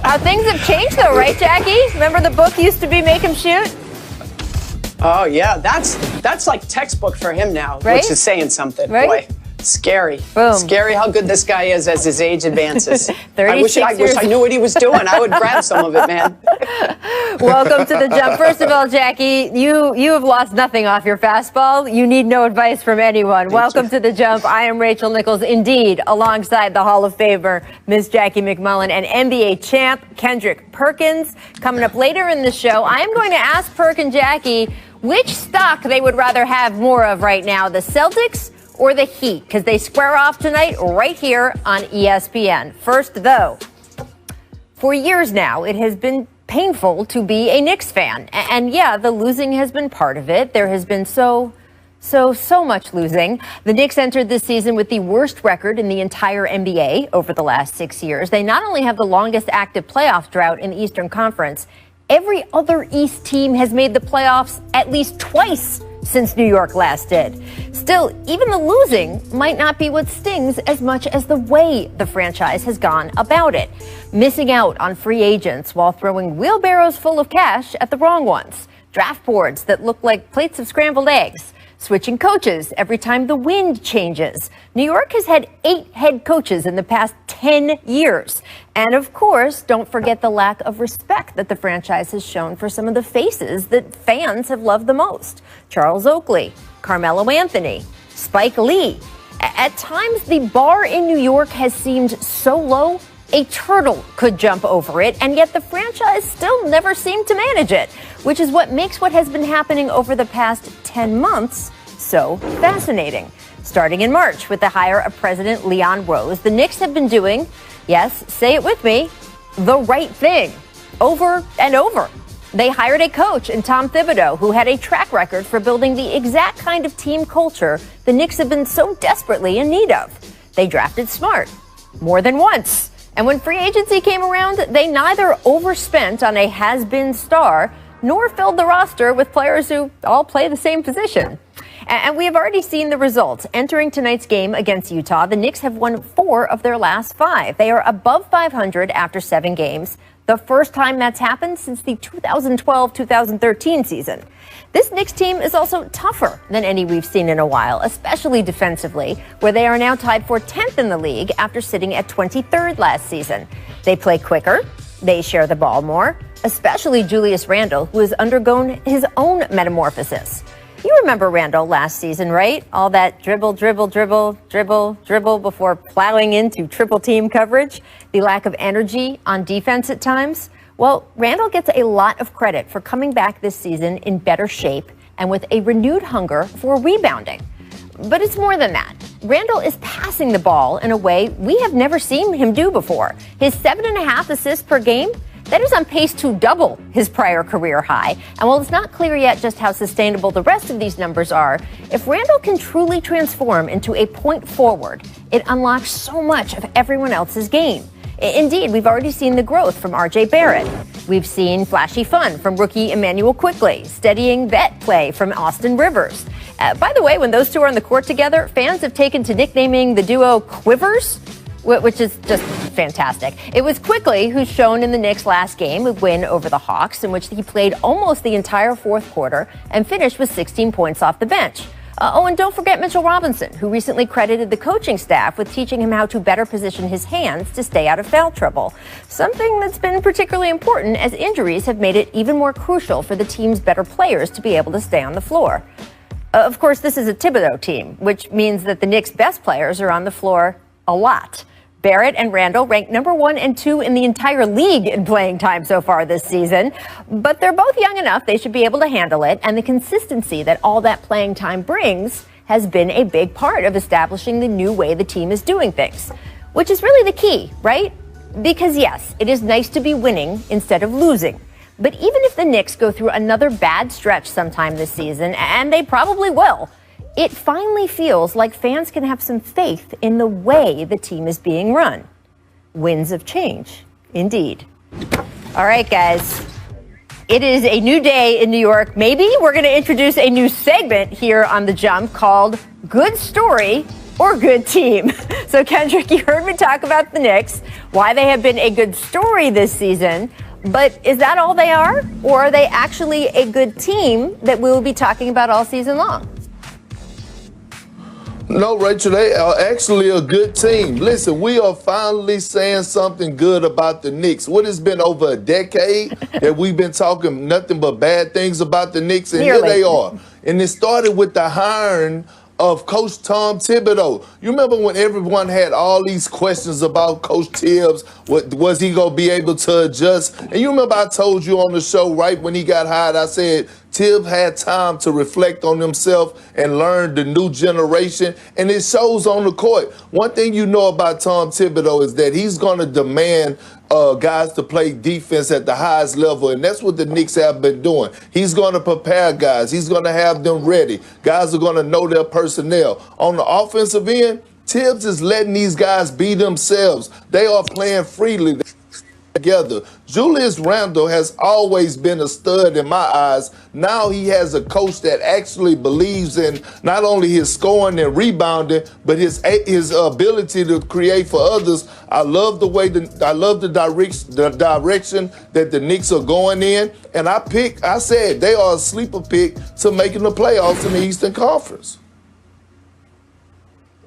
How things have changed, though, right, Jackie? Remember the book used to be Make 'Em Shoot? Oh, yeah. That's like textbook for him now, right? Which is saying something. Right? Boy, scary. Boom. Scary how good this guy is as his age advances. 36 I wish I knew what he was doing. I would grab some of it, man. Welcome to the Jump. First of all, Jackie, you have lost nothing off your fastball. You need no advice from anyone. Welcome to the Jump. I am Rachel Nichols, indeed, alongside the Hall of Famer, Miss Jackie McMullen, and NBA champ Kendrick Perkins. Coming up later in the show, I am going to ask Perk and Jackie which stock they would rather have more of right now, the Celtics or the Heat, because they square off tonight right here on ESPN. First, though, for years now, it has been painful to be a Knicks fan. And yeah, the losing has been part of it. There has been so much losing. The Knicks entered this season with the worst record in the entire NBA over the last 6 years. They not only have the longest active playoff drought in the Eastern Conference, every other East team has made the playoffs at least twice since New York last did. Still, even the losing might not be what stings as much as the way the franchise has gone about it. Missing out on free agents while throwing wheelbarrows full of cash at the wrong ones. Draft boards that look like plates of scrambled eggs. Switching coaches every time the wind changes. New York has had 8 head coaches in the past 10 years. And of course, don't forget the lack of respect that the franchise has shown for some of the faces that fans have loved the most. Charles Oakley, Carmelo Anthony, Spike Lee. At times, the bar in New York has seemed so low, a turtle could jump over it, and yet the franchise still never seemed to manage it, which is what makes what has been happening over the past 10 months so fascinating. Starting in March with the hire of President Leon Rose, the Knicks have been doing, yes, say it with me, the right thing over and over. They hired a coach in Tom Thibodeau who had a track record for building the exact kind of team culture the Knicks have been so desperately in need of. They drafted smart more than once. And when free agency came around, they neither overspent on a has-been star nor filled the roster with players who all play the same position. And we have already seen the results. Entering tonight's game against Utah, the Knicks have won 4 of their last 5. They are above 500 after 7 games, the first time that's happened since the 2012-2013 season. This Knicks team is also tougher than any we've seen in a while, especially defensively, where they are now tied for 10th in the league after sitting at 23rd last season. They play quicker, they share the ball more, especially Julius Randle, who has undergone his own metamorphosis. You remember Randle last season, right? All that dribble before plowing into triple team coverage, the lack of energy on defense at times. Well, Randle gets a lot of credit for coming back this season in better shape and with a renewed hunger for rebounding. But it's more than that. Randle is passing the ball in a way we have never seen him do before. His 7.5 assists per game, that is on pace to double his prior career high. And while it's not clear yet just how sustainable the rest of these numbers are, if Randle can truly transform into a point forward, it unlocks so much of everyone else's game. Indeed, we've already seen the growth from R.J. Barrett. We've seen flashy fun from rookie Emmanuel Quickley, steadying vet play from Austin Rivers. By the way, when those two are on the court together, fans have taken to nicknaming the duo Quivers, which is just fantastic. It was Quickley who's shown in the Knicks' last game, a win over the Hawks, in which he played almost the entire fourth quarter and finished with 16 points off the bench. And don't forget Mitchell Robinson, who recently credited the coaching staff with teaching him how to better position his hands to stay out of foul trouble. Something that's been particularly important as injuries have made it even more crucial for the team's better players to be able to stay on the floor. Of course, this is a Thibodeau team, which means that the Knicks' best players are on the floor a lot. Barrett and Randle ranked number 1 and 2 in the entire league in playing time so far this season. But they're both young enough they should be able to handle it, and the consistency that all that playing time brings has been a big part of establishing the new way the team is doing things, which is really the key, right? Because yes, it is nice to be winning instead of losing. But even if the Knicks go through another bad stretch sometime this season, and they probably will, it finally feels like fans can have some faith in the way the team is being run. Winds of change, indeed. All right, guys. It is a new day in New York. Maybe we're going to introduce a new segment here on The Jump called Good Story, or good team? So, Kendrick, you heard me talk about the Knicks, why they have been a good story this season. But is that all they are? Or are they actually a good team that we will be talking about all season long? No, Rachel, they are actually a good team. Listen, we are finally saying something good about the Knicks. What has been over a decade that we've been talking nothing but bad things about the Knicks, and here they are. And it started with the hiring of Coach Tom Thibodeau. You remember when everyone had all these questions about Coach Tibbs? Was he going to be able to adjust? And you remember I told you on the show right when he got hired, I said Tibbs had time to reflect on himself and learn the new generation, and it shows on the court. One thing you know about Tom Thibodeau is that he's going to demand guys to play defense at the highest level, and that's what the Knicks have been doing. He's going to prepare guys. He's going to have them ready. Guys are going to know their personnel. On the offensive end, Tibbs is letting these guys be themselves. They are playing freely together. Julius Randle has always been a stud in my eyes. Now he has a coach that actually believes in not only his scoring and rebounding, but his ability to create for others. I love the way the direction that the Knicks are going in, and I said they are a sleeper pick to making the playoffs in the Eastern Conference.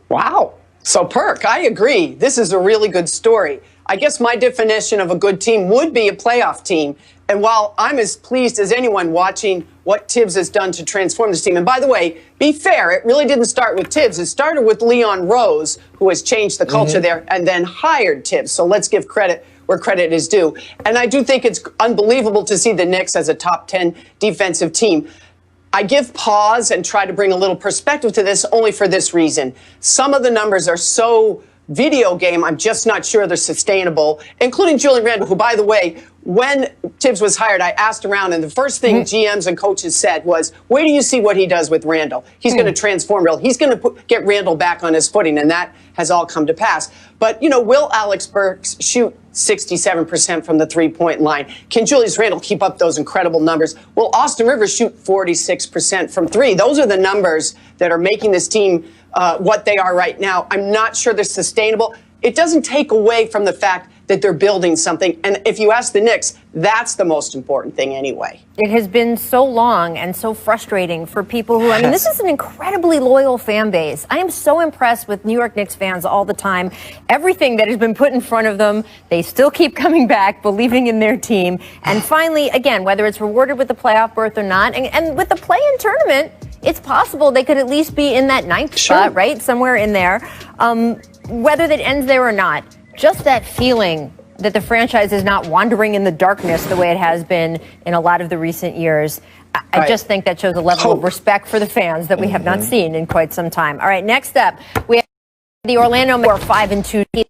Wow. So, Perk, I agree. This is a really good story. I guess my definition of a good team would be a playoff team. And while I'm as pleased as anyone watching what Tibbs has done to transform this team, and by the way, be fair, it really didn't start with Tibbs. It started with Leon Rose, who has changed the culture there and then hired Tibbs. So let's give credit where credit is due. And I do think it's unbelievable to see the Knicks as a top 10 defensive team. I give pause and try to bring a little perspective to this only for this reason. Some of the numbers are so video game, I'm just not sure they're sustainable, including Julian Randle, who, by the way, when Tibbs was hired, I asked around, and the first thing GMs and coaches said was, wait till you see what he does with Randle. He's going to transform Randle. He's going to get Randle back on his footing, and that has all come to pass. But, you know, will Alex Burks shoot 67% from the three-point line? Can Julius Randle keep up those incredible numbers? Will Austin Rivers shoot 46% from three? Those are the numbers that are making this team what they are right now. I'm not sure they're sustainable. It doesn't take away from the fact that they're building something. And if you ask the Knicks, that's the most important thing anyway. It has been so long and so frustrating for people who, I mean, this is an incredibly loyal fan base. I am so impressed with New York Knicks fans all the time. Everything that has been put in front of them, they still keep coming back, believing in their team. And finally, again, whether it's rewarded with the playoff berth or not, and with the play-in tournament, it's possible they could at least be in that ninth spot, right? Somewhere in there. Whether that ends there or not, just that feeling that the franchise is not wandering in the darkness the way it has been in a lot of the recent years. I just think that shows a level of respect for the fans that we have not seen in quite some time. All right, next up, we have the Orlando 5-2 team.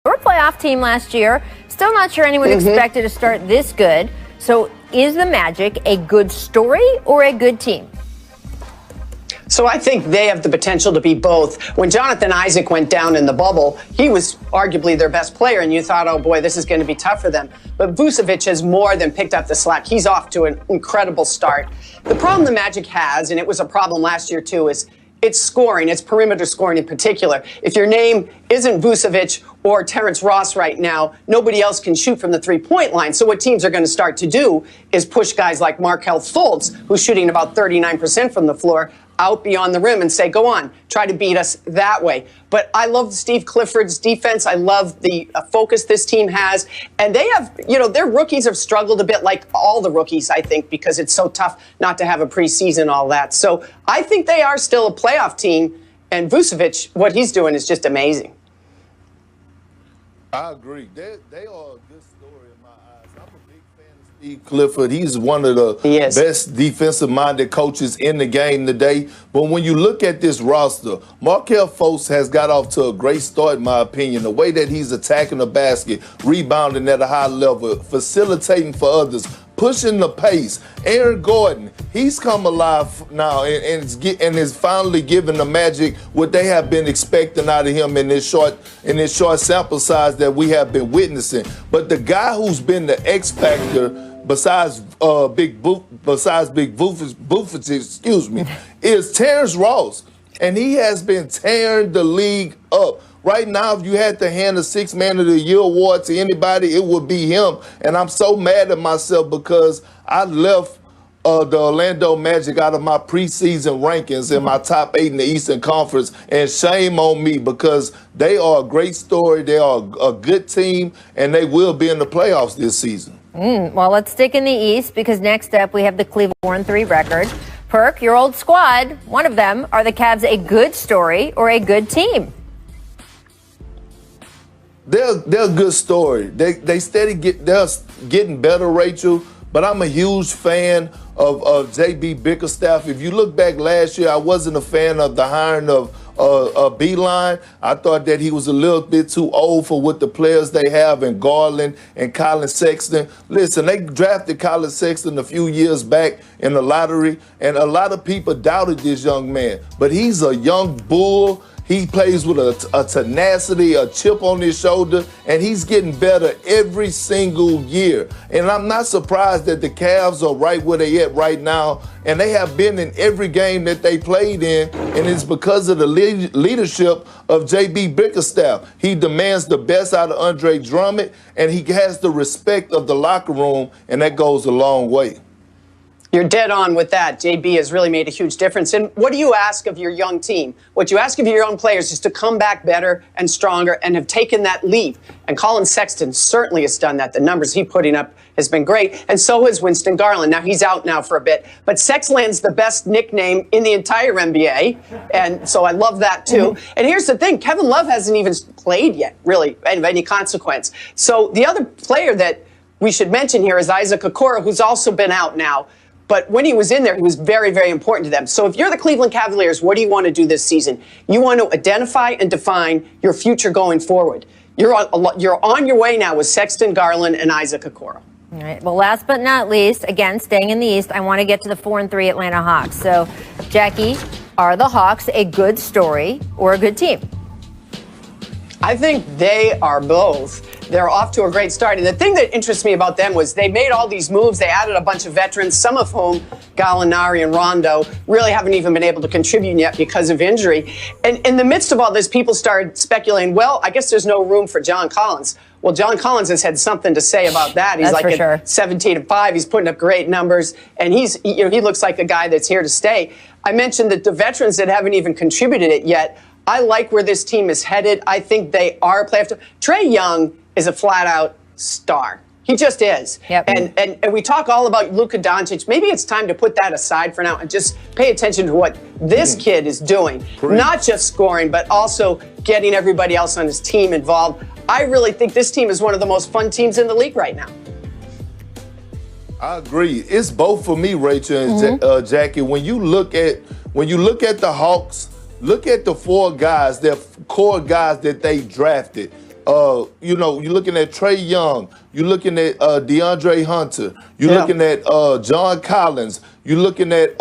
Your playoff team last year. Still not sure anyone expected to start this good. So is the Magic a good story or a good team? So I think they have the potential to be both. When Jonathan Isaac went down in the bubble, he was arguably their best player, and you thought, oh boy, this is going to be tough for them. But Vucevic has more than picked up the slack. He's off to an incredible start. The problem the Magic has, and it was a problem last year too, is it's scoring. It's perimeter scoring in particular. If your name isn't Vucevic or Terrence Ross right now, nobody else can shoot from the three-point line. So what teams are going to start to do is push guys like Markelle Fultz, who's shooting about 39% from the floor, out beyond the rim and say, go on, try to beat us that way. But I love Steve Clifford's defense. I love the focus this team has. And they have, you know, their rookies have struggled a bit, like all the rookies, I think, because it's so tough not to have a preseason, all that. So I think they are still a playoff team. And Vucevic, what he's doing is just amazing. I agree. They are a good story in my eyes. I'm a big fan of Steve Clifford. He's one of the best defensive-minded coaches in the game today. But when you look at this roster, Markelle Fultz has got off to a great start, in my opinion. The way that he's attacking the basket, rebounding at a high level, facilitating for others, pushing the pace. Aaron Gordon, he's come alive now and is finally giving the Magic what they have been expecting out of him in this short sample size that we have been witnessing. But the guy who's been the X factor besides Big Vucevic, is Terrence Ross. and he has been tearing the league up. Right now, if you had to hand the Sixth Man of the Year award to anybody, it would be him. And I'm so mad at myself because I left the Orlando Magic out of my preseason rankings in my top 8 in the Eastern Conference, and shame on me because they are a great story. They are a good team, and they will be in the playoffs this season. Well, let's stick in the East because next up we have the Cleveland 4-3 record. Perk, your old squad, one of them, are the Cavs a good story or a good team? They're a good story. They're getting better, Rachel. But I'm a huge fan of J.B. Bickerstaff. If you look back last year, I wasn't a fan of the hiring of Beeline. I thought that he was a little bit too old for what the players they have in Garland and Colin Sexton. Listen, they drafted Colin Sexton a few years back in the lottery, and a lot of people doubted this young man. But he's a young bull. He plays with a tenacity, a chip on his shoulder, and he's getting better every single year. And I'm not surprised that the Cavs are right where they at right now, and they have been in every game that they played in, and it's because of the leadership of J.B. Bickerstaff. He demands the best out of Andre Drummond, and he has the respect of the locker room, and that goes a long way. You're dead on with that. JB has really made a huge difference. And what do you ask of your young team? What you ask of your young players is to come back better and stronger and have taken that leap. And Colin Sexton certainly has done that. The numbers he's putting up has been great. And so has Winston Garland. Now, he's out now for a bit. But Sexland's the best nickname in the entire NBA. And so I love that, too. And here's the thing. Kevin Love hasn't even played yet, really, of any consequence. So the other player that we should mention here is Isaac Okoro, who's also been out now. But when he was in there, he was very, very important to them. So if you're the Cleveland Cavaliers, what do you want to do this season? You want to identify and define your future going forward. You're on your way now with Sexton, Garland, and Isaac Okoro. All right. Well, last but not least, again, staying in the East, I want to get to the 4-3 Atlanta Hawks. So, Jackie, are the Hawks a good story or a good team? I think they are both. They're off to a great start. And the thing that interests me about them was they made all these moves. They added a bunch of veterans, some of whom, Gallinari and Rondo, really haven't even been able to contribute yet because of injury. And in the midst of all this, people started speculating, well, I guess there's no room for John Collins. Well, John Collins has had something to say about that. He's like at 17-5. He's putting up great numbers. And he looks like a guy that's here to stay. I mentioned that the veterans that haven't even contributed it yet, I like where this team is headed. I think they are a playoff team. Trae Young is a flat-out star. He just is. Yep. And we talk all about Luka Doncic. Maybe it's time to put that aside for now and just pay attention to what this kid is doing. Not just scoring, but also getting everybody else on his team involved. I really think this team is one of the most fun teams in the league right now. I agree. It's both for me, Rachel and Jackie. When you look at the Hawks, look at the four guys, their core guys that they drafted. You're looking at Trae Young. You're looking at DeAndre Hunter. You're looking at John Collins. You're looking at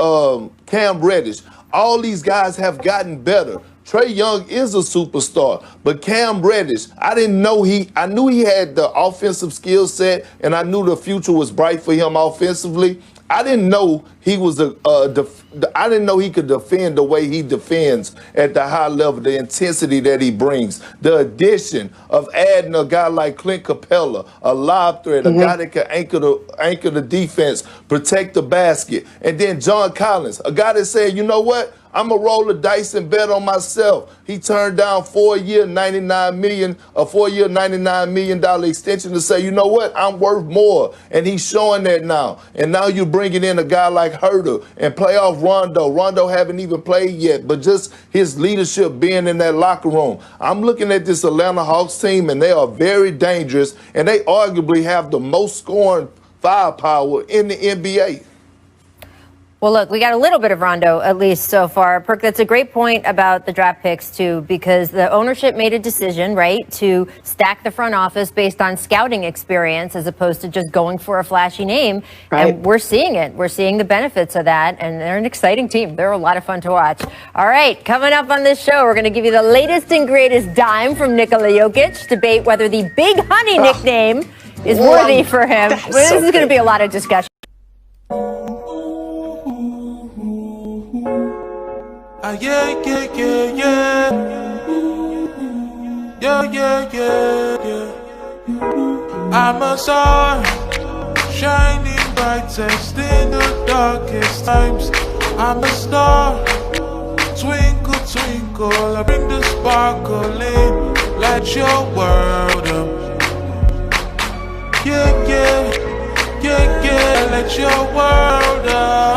Cam Reddish. All these guys have gotten better. Trae Young is a superstar, but Cam Reddish, I knew he had the offensive skill set, and I knew the future was bright for him offensively. I didn't know he was I didn't know he could defend the way he defends at the high level, the intensity that he brings. The addition of adding a guy like Clint Capella, a lob threat, a guy that can anchor the defense, protect the basket, and then John Collins, a guy that said, you know what? I'm going to roll the dice and bet on myself. He turned down a four-year, $99 million extension to say, you know what, I'm worth more. And he's showing that now. And now you're bringing in a guy like Herter and playoff Rondo. Rondo haven't even played yet, but just his leadership being in that locker room. I'm looking at this Atlanta Hawks team, and they are very dangerous, and they arguably have the most scoring firepower in the NBA. Well, look, we got a little bit of Rondo, at least so far. Perk, that's a great point about the draft picks, too, because the ownership made a decision, right, to stack the front office based on scouting experience as opposed to just going for a flashy name. Right. And we're seeing it. We're seeing the benefits of that, and they're an exciting team. They're a lot of fun to watch. All right, coming up on this show, we're going to give you the latest and greatest dime from Nikola Jokic, debate whether the Big Honey nickname is worthy for him. This is going to be a lot of discussion. Yeah, yeah, yeah, yeah. Yeah, yeah, yeah, yeah. I'm a star, shining brightest in the darkest times. I'm a star, twinkle, twinkle. I bring the sparkle in, light your world up. Yeah, yeah, yeah, yeah, let your world up.